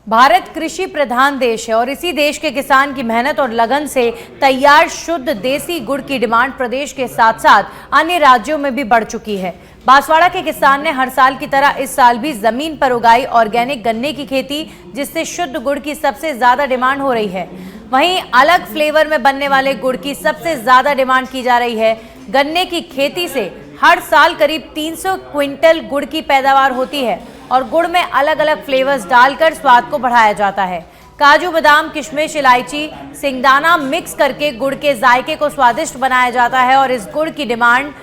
भारत कृषि प्रधान देश है और इसी देश के किसान की मेहनत और लगन से तैयार शुद्ध देसी गुड़ की डिमांड प्रदेश के साथ साथ अन्य राज्यों में भी बढ़ चुकी है। बांसवाड़ा के किसान ने हर साल की तरह इस साल भी जमीन पर उगाई ऑर्गेनिक गन्ने की खेती, जिससे शुद्ध गुड़ की सबसे ज्यादा डिमांड हो रही है। वहीं अलग फ्लेवर में बनने वाले गुड़ की सबसे ज्यादा डिमांड की जा रही है। गन्ने की खेती से हर साल करीब 300 क्विंटल गुड़ की पैदावार होती है और गुड़ में अलग अलग फ्लेवर्स डालकर स्वाद को बढ़ाया जाता है। काजू, बादाम, किशमिश, इलायची, सिंगदाना मिक्स करके गुड़ के जायके को स्वादिष्ट बनाया जाता है और इस गुड़ की डिमांड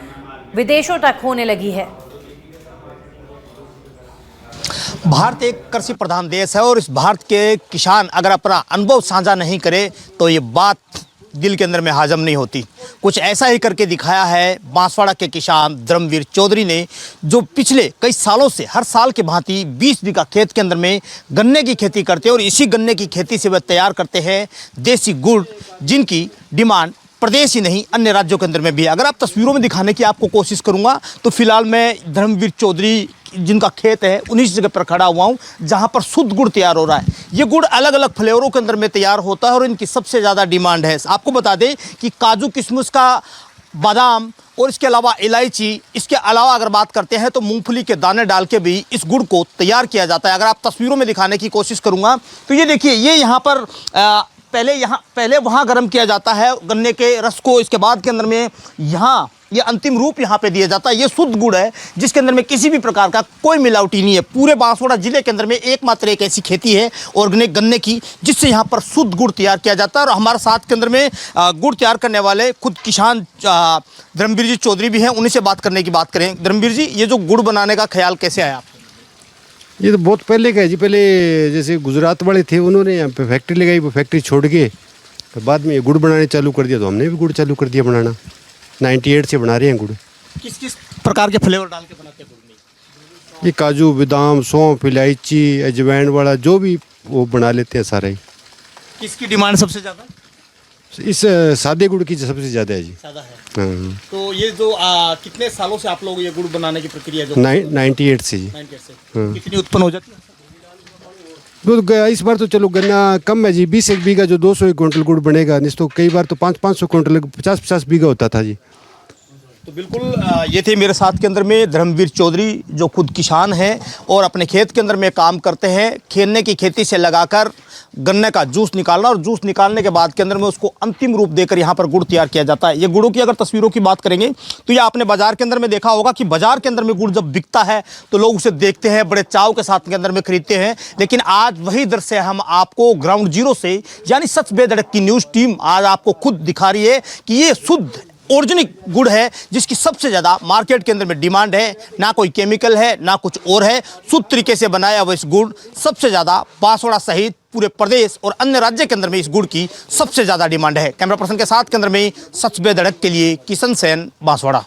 विदेशों तक होने लगी है। भारत एक कृषि प्रधान देश है और इस भारत के किसान अगर अपना अनुभव साझा नहीं करे तो ये बात दिल के अंदर में हाजम नहीं होती। कुछ ऐसा ही करके दिखाया है बांसवाड़ा के किसान धर्मवीर चौधरी ने, जो पिछले कई सालों से हर साल के भांति 20 बीघा खेत के अंदर में गन्ने की खेती करते हैं और इसी गन्ने की खेती से वह तैयार करते हैं देसी गुड़, जिनकी डिमांड प्रदेश ही नहीं अन्य राज्यों के अंदर में भी है। अगर आप तस्वीरों में दिखाने की आपको कोशिश करूंगा तो फिलहाल मैं धर्मवीर चौधरी जिनका खेत है उन्हीं जगह पर खड़ा हुआ हूं, जहां पर शुद्ध गुड़ तैयार हो रहा है। ये गुड़ अलग अलग फ्लेवरों के अंदर में तैयार होता है और इनकी सबसे ज़्यादा डिमांड है। आपको बता दें कि काजू, किशमिश का, बादाम और इसके अलावा इलायची, इसके अलावा अगर बात करते हैं तो मूंगफली के दाने डाल के भी इस गुड़ को तैयार किया जाता है। अगर आप तस्वीरों में दिखाने की कोशिश करूँगा तो ये देखिए, ये यहाँ पर पहले वहाँ गर्म किया जाता है गन्ने के रस को, इसके बाद के अंदर में यहाँ ये अंतिम रूप यहाँ पे दिया जाता है। ये शुद्ध गुड़ है जिसके अंदर में किसी भी प्रकार का कोई मिलावटी नहीं है। पूरे बांसवाड़ा जिले के अंदर में एकमात्र एक ऐसी खेती है ऑर्गेनिक गन्ने की, जिससे यहाँ पर शुद्ध गुड़ तैयार किया जाता है। और हमारे साथ के अंदर में गुड़ तैयार करने वाले खुद किसान धर्मवीर जी चौधरी भी हैं, उन्हीं से बात करने की बात करें। धर्मवीर जी, ये जो गुड़ बनाने का ख्याल कैसे आया आपको? ये तो बहुत पहले का है जी। पहले जैसे गुजरात वाले थे, उन्होंने यहाँ पे फैक्ट्री लगाई, वो फैक्ट्री छोड़ के तो बाद में ये गुड़ बनाने चालू कर दिया, तो हमने भी गुड़ चालू कर दिया बनाना। 98 से बना रहे हैं गुड़। किस किस प्रकार के फ्लेवर डाल के बनाते हैं गुड़ में? ये काजू, बादाम, सौंफ, इलायची, अजवाइन वाला जो भी वो बना लेते हैं सारा ही। किसकी डिमांड सबसे ज़्यादा? इस सादे गुड़ की सबसे ज़्यादा है जी। ज़्यादा है। हाँ। तो ये जो कितने सालों से आप लोग ये गुड़ बनाने की प्रक्रिया जो 98 से जी। 98 से कितनी उत्पन्न हो जाती है? तो इस बार तो चलो गन्ना कम है जी, 20 एक बीघा जो 200 क्विंटल गुड़ बनेगा, नहीं तो कई बार तो 500 क्विंटल 50 बीघा होता था जी। तो बिल्कुल ये थे मेरे साथ के अंदर में धर्मवीर चौधरी, जो खुद किसान हैं और अपने खेत के अंदर में काम करते हैं। गन्ने की खेती से लगाकर गन्ने का जूस निकालना और जूस निकालने के बाद के अंदर में उसको अंतिम रूप देकर यहाँ पर गुड़ तैयार किया जाता है। ये गुड़ों की अगर तस्वीरों की बात करेंगे तो ये आपने बाजार के अंदर में देखा होगा कि बाजार के अंदर में गुड़ जब बिकता है तो लोग उसे देखते हैं, बड़े चाव के साथ के अंदर में खरीदते हैं। लेकिन आज वही दृश्य हम आपको ग्राउंड जीरो से, यानी सच बेधड़क की न्यूज़ टीम आज आपको खुद दिखा रही है कि ये शुद्ध ऑर्गेनिक गुड़ है जिसकी सबसे ज़्यादा मार्केट के अंदर में डिमांड है। ना कोई केमिकल है ना कुछ और है, शुद्ध तरीके से बनाया हुआ इस गुड़ सबसे ज़्यादा बांसवाड़ा सहित पूरे प्रदेश और अन्य राज्य के अंदर में इस गुड़ की सबसे ज़्यादा डिमांड है। कैमरा पर्सन के साथ के अंदर में सच बेधड़क के लिए किशन सेन, बांसवाड़ा।